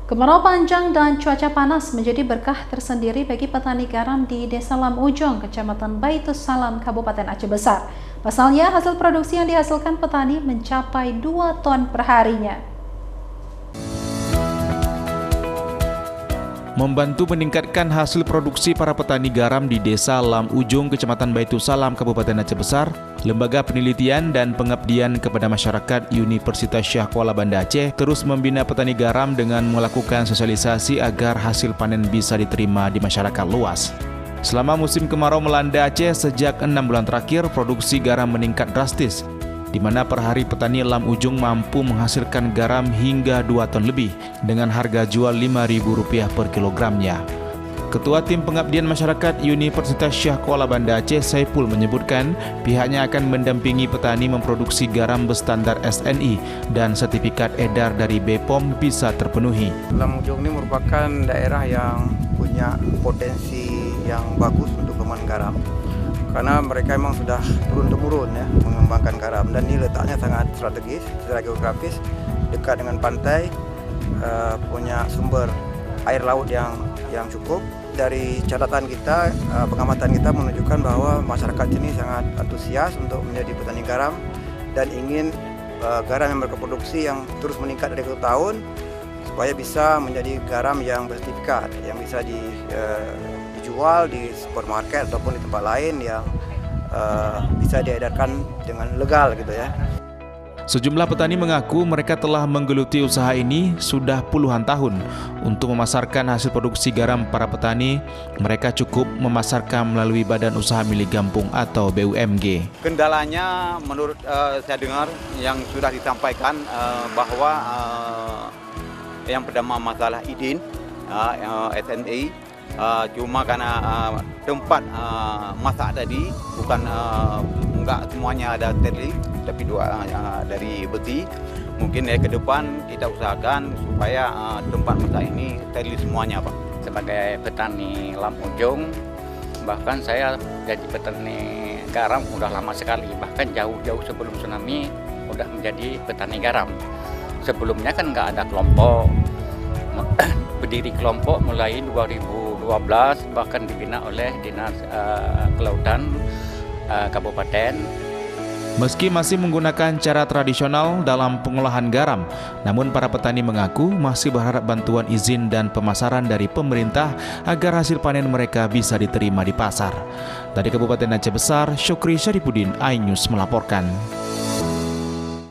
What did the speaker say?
Kemarau panjang dan cuaca panas menjadi berkah tersendiri bagi petani garam di Desa Lam Ujong, Kecamatan Baitus Salam, Kabupaten Aceh Besar. Pasalnya, hasil produksi yang dihasilkan petani mencapai 2 ton per harinya. Membantu meningkatkan hasil produksi para petani garam di Desa Lam Ujong, Kecamatan Baitus Salam, Kabupaten Aceh Besar, Lembaga Penelitian dan Pengabdian kepada Masyarakat Universitas Syah Kuala Banda Aceh terus membina petani garam dengan melakukan sosialisasi agar hasil panen bisa diterima di masyarakat luas. Selama musim kemarau melanda Aceh sejak 6 bulan terakhir, produksi garam meningkat drastis, di mana per hari petani Lam Ujong mampu menghasilkan garam hingga 2 ton lebih dengan harga jual Rp5.000 per kilogramnya. Ketua Tim Pengabdian Masyarakat Universitas Syah Kuala Banda Aceh, Saipul, menyebutkan pihaknya akan mendampingi petani memproduksi garam berstandar SNI dan sertifikat edar dari BPOM bisa terpenuhi. Lam Ujong ini merupakan daerah yang punya potensi yang bagus untuk pengembangan garam, karena mereka memang sudah turun-temurun ya mengembangkan garam, dan ini letaknya sangat strategis secara geografis, dekat dengan pantai, punya sumber air laut yang cukup. Dari catatan kita, pengamatan kita menunjukkan bahwa masyarakat ini sangat antusias untuk menjadi petani garam dan ingin garam yang berproduksi yang terus meningkat dari tahun, supaya bisa menjadi garam yang bersertifikat, yang bisa dijual di supermarket ataupun di tempat lain yang bisa diedarkan dengan legal gitu ya. Sejumlah petani mengaku mereka telah menggeluti usaha ini sudah puluhan tahun. Untuk memasarkan hasil produksi garam para petani, mereka cukup memasarkan melalui Badan Usaha Milik Gampung atau BUMG. Kendalanya menurut saya dengar yang sudah disampaikan bahwa yang pertama masalah izin SNI, cuma karena tempat masak tadi bukan enggak semuanya ada steril, tapi dua dari besi. Mungkin ke depan kita usahakan supaya tempat masak ini steril semuanya, Pak. Sebagai petani Lam Ujong, bahkan saya jadi petani garam udah lama sekali, bahkan jauh-jauh sebelum tsunami udah menjadi petani garam. Sebelumnya kan nggak ada kelompok, berdiri kelompok mulai 2012, bahkan dibina oleh Dinas Kelautan Kabupaten. Meski masih menggunakan cara tradisional dalam pengolahan garam, namun para petani mengaku masih berharap bantuan izin dan pemasaran dari pemerintah agar hasil panen mereka bisa diterima di pasar. Dari Kabupaten Aceh Besar, Syukri Syarifuddin, iNews melaporkan.